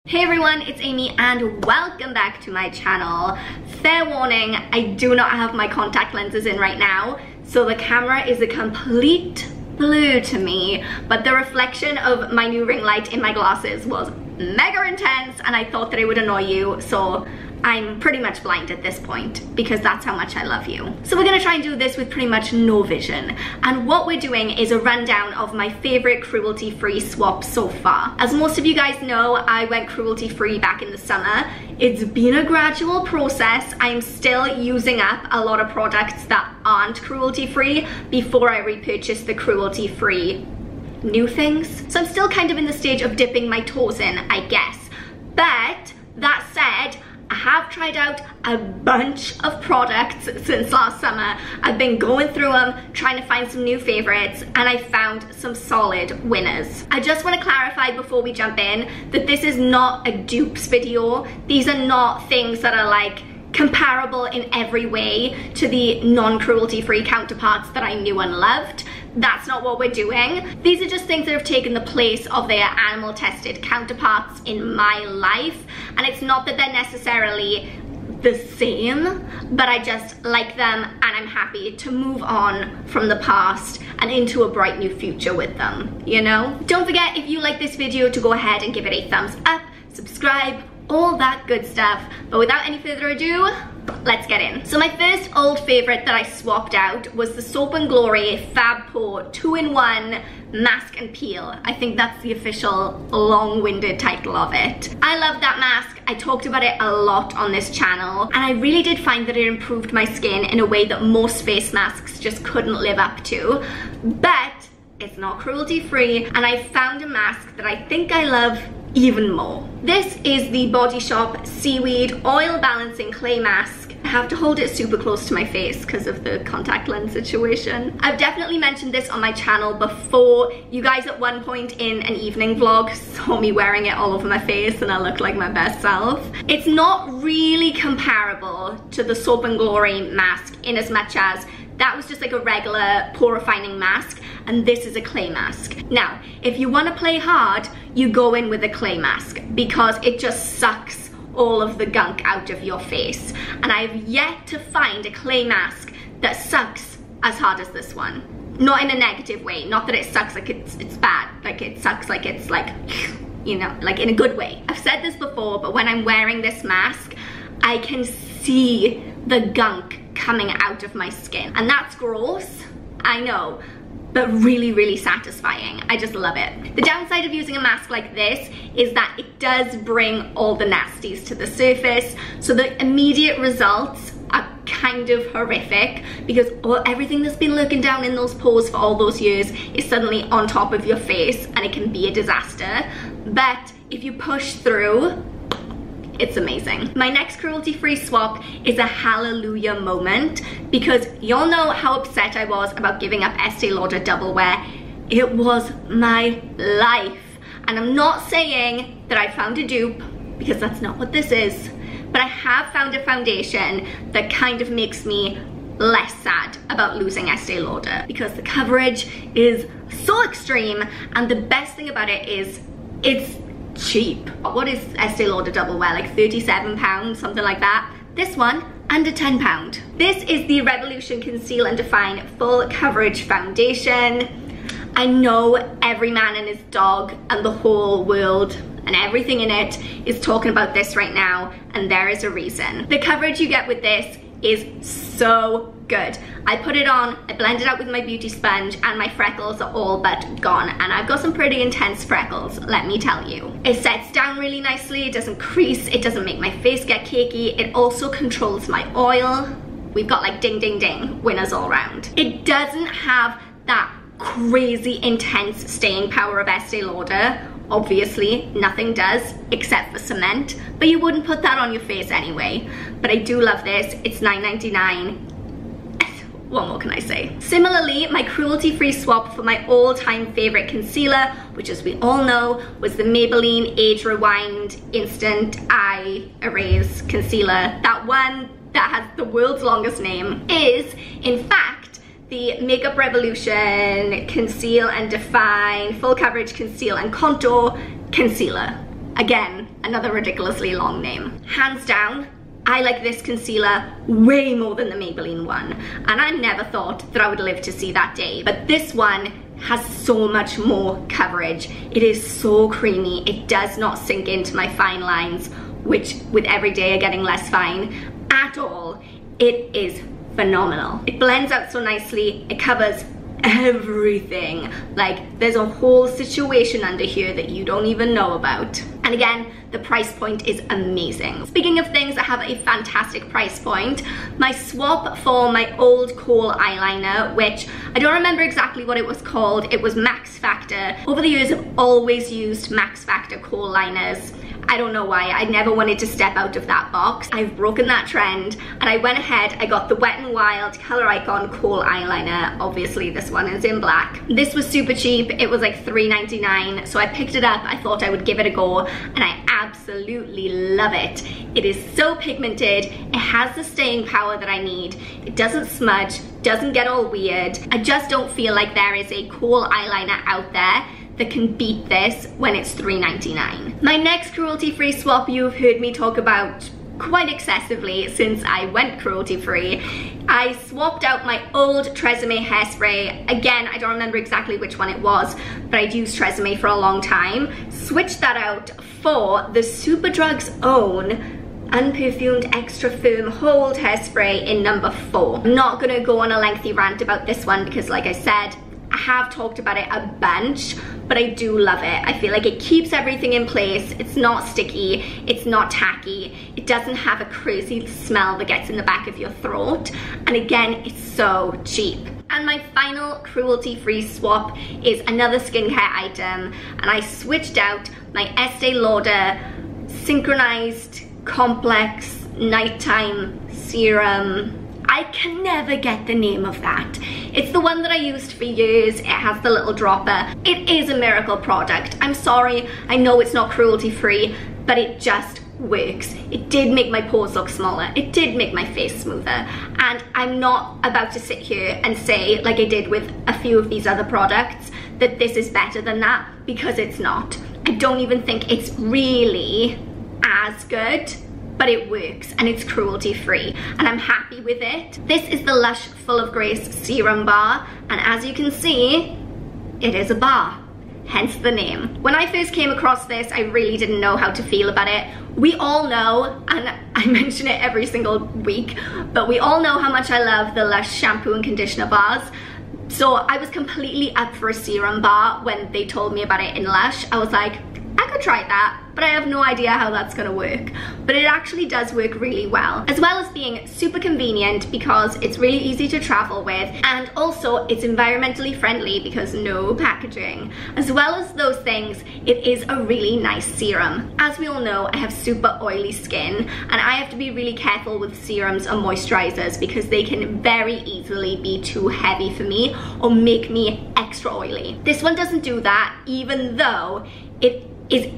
Hey everyone, it's Amy and welcome back to my channel. Fair warning, I do not have my contact lenses in right now, so the camera is a complete blur to me, but the reflection of my new ring light in my glasses was mega intense and I thought that it would annoy you, so I'm pretty much blind at this point because that's how much I love you. So we're gonna try and do this with pretty much no vision. And what we're doing is a rundown of my favorite cruelty-free swaps so far. As most of you guys know, I went cruelty-free back in the summer. It's been a gradual process. I'm still using up a lot of products that aren't cruelty-free before I repurchase the cruelty-free new things. So I'm still kind of in the stage of dipping my toes in, I guess. But that said, I have tried out a bunch of products since last summer. I've been going through them, trying to find some new favorites, and I found some solid winners. I just want to clarify before we jump in that this is not a dupes video. These are not things that are like comparable in every way to the non-cruelty free counterparts that I knew and loved. That's not what we're doing. These are just things that have taken the place of their animal tested counterparts in my life, and it's not that they're necessarily the same, but I just like them and I'm happy to move on from the past and into a bright new future with them, you know? Don't forget, if you like this video, to go ahead and give it a thumbs up, subscribe, all that good stuff. But without any further ado, let's get in. So my first old favorite that I swapped out was the Soap & Glory Fab Pore 2-in-1 Mask and Peel. I think that's the official long-winded title of it. I love that mask. I talked about it a lot on this channel, and I really did find that it improved my skin in a way that most face masks just couldn't live up to. But it's not cruelty-free, and I found a mask that I think I love even more. This is the Body Shop Seaweed Oil Balancing Clay Mask. I have to hold it super close to my face because of the contact lens situation. I've definitely mentioned this on my channel before. You guys at one point in an evening vlog saw me wearing it all over my face and I look like my best self. It's not really comparable to the Soap & Glory mask in as much as that was just like a regular pore refining mask, and this is a clay mask. Now, if you want to play hard, you go in with a clay mask because it just sucks all of the gunk out of your face. And I've yet to find a clay mask that sucks as hard as this one. Not in a negative way, not that it sucks like it's bad, like it sucks like it's like, you know, like in a good way. I've said this before, but when I'm wearing this mask, I can see the gunk coming out of my skin, and that's gross, I know, but really, really satisfying. I just love it. The downside of using a mask like this is that it does bring all the nasties to the surface, so the immediate results are kind of horrific because everything that's been lurking down in those pores for all those years is suddenly on top of your face, and it can be a disaster. But if you push through, it's amazing. My next cruelty-free swap is a hallelujah moment because y'all know how upset I was about giving up Estee Lauder Double Wear. It was my life. And I'm not saying that I found a dupe because that's not what this is, but I have found a foundation that kind of makes me less sad about losing Estee Lauder because the coverage is so extreme, and the best thing about it is it's cheap. What is Estee Lauder Double Wear, like £37, something like that? This one, under £10. This is the Revolution Conceal and Define Full Coverage Foundation. I know every man and his dog and the whole world and everything in it is talking about this right now, and there is a reason. The coverage you get with this is so good. I put it on, I blend it out with my beauty sponge, and my freckles are all but gone, and I've got some pretty intense freckles, let me tell you. It sets down really nicely, it doesn't crease, it doesn't make my face get cakey, it also controls my oil. We've got like ding ding ding winners all around. It doesn't have that crazy intense staying power of Estee Lauder. Obviously, nothing does except for cement, but you wouldn't put that on your face anyway. But I do love this. It's $9.99. What more can I say? Similarly, my cruelty-free swap for my all-time favorite concealer, which as we all know, was the Maybelline Age Rewind Instant Eye Erase Concealer. That one that has the world's longest name is, in fact, the Makeup Revolution Conceal and Define Full Coverage Conceal and Contour Concealer. Again, another ridiculously long name. Hands down, I like this concealer way more than the Maybelline one, and I never thought that I would live to see that day. But this one has so much more coverage. It is so creamy. It does not sink into my fine lines, which with every day are getting less fine at all. It is phenomenal. It blends out so nicely. It covers everything. Like, there's a whole situation under here that you don't even know about. And again, the price point is amazing. Speaking of things that have a fantastic price point, my swap for my old kohl eyeliner, which I don't remember exactly what it was called. It was Max Factor. Over the years, I've always used Max Factor kohl liners. I don't know why. I never wanted to step out of that box. I've broken that trend, and I went ahead, I got the Wet n Wild Color Icon kohl eyeliner. Obviously this one is in black. This was super cheap. It was like $3.99, so I picked it up. I thought I would give it a go, and I absolutely love it. It is so pigmented. It has the staying power that I need. It doesn't smudge, doesn't get all weird. I just don't feel like there is a kohl eyeliner out there that can beat this when it's $3.99. My next cruelty-free swap you've heard me talk about quite excessively since I went cruelty-free. I swapped out my old Tresemme hairspray. Again, I don't remember exactly which one it was, but I'd used Tresemme for a long time. Switched that out for the Superdrug's own unperfumed extra firm hold hairspray in number 4. I'm not gonna go on a lengthy rant about this one because, like I said, I have talked about it a bunch, but I do love it. I feel like it keeps everything in place. It's not sticky, it's not tacky, it doesn't have a crazy smell that gets in the back of your throat, and again, it's so cheap. And my final cruelty-free swap is another skincare item, and I switched out my Estee Lauder Synchronized Complex Nighttime Serum. I can never get the name of that. It's the one that I used for years. It has the little dropper. It is a miracle product. I'm sorry, I know it's not cruelty-free, but it just works. It did make my pores look smaller. It did make my face smoother. And I'm not about to sit here and say, like I did with a few of these other products, that this is better than that, because it's not. I don't even think it's really as good, but it works and it's cruelty free and I'm happy with it. This is the Lush Full of Grace Serum Bar, and as you can see, it is a bar, hence the name. When I first came across this, I really didn't know how to feel about it. We all know, and I mention it every single week, but we all know how much I love the Lush shampoo and conditioner bars. So I was completely up for a serum bar when they told me about it in Lush. I was like, I could try that, but I have no idea how that's gonna work. But it actually does work really well, as well as being super convenient because it's really easy to travel with, and also it's environmentally friendly because no packaging. As well as those things, it is a really nice serum. As we all know, I have super oily skin, and I have to be really careful with serums and moisturizers because they can very easily be too heavy for me or make me extra oily. This one doesn't do that, even though it is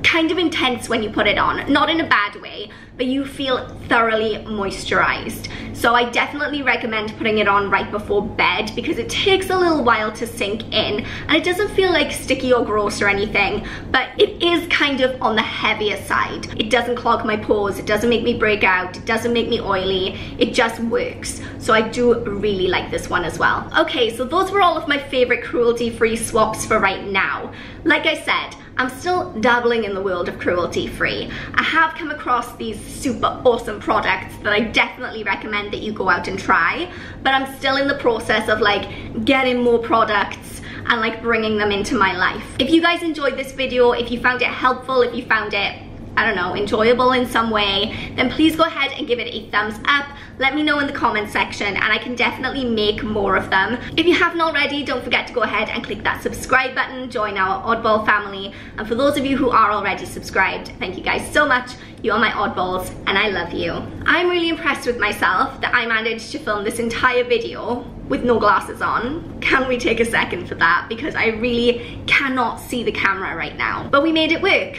kind of intense when you put it on. Not in a bad way, but you feel thoroughly moisturized. So I definitely recommend putting it on right before bed because it takes a little while to sink in, and it doesn't feel like sticky or gross or anything, but it is kind of on the heavier side. It doesn't clog my pores, it doesn't make me break out, it doesn't make me oily, it just works. So I do really like this one as well. Okay, so those were all of my favorite cruelty-free swaps for right now. Like I said, I'm still dabbling in the world of cruelty-free. I have come across these super awesome products that I definitely recommend that you go out and try, but I'm still in the process of like getting more products and like bringing them into my life. If you guys enjoyed this video, if you found it helpful, if you found it, I don't know, enjoyable in some way, then please go ahead and give it a thumbs up. Let me know in the comment section and I can definitely make more of them. If you haven't already, don't forget to go ahead and click that subscribe button, join our oddball family. And for those of you who are already subscribed, thank you guys so much. You are my oddballs and I love you. I'm really impressed with myself that I managed to film this entire video with no glasses on. Can we take a second for that? Because I really cannot see the camera right now. But we made it work.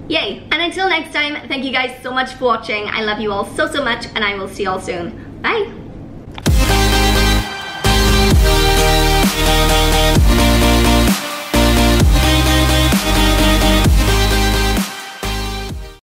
Yay! And until next time, thank you guys so much for watching. I love you all so much and I will see you all soon. Bye!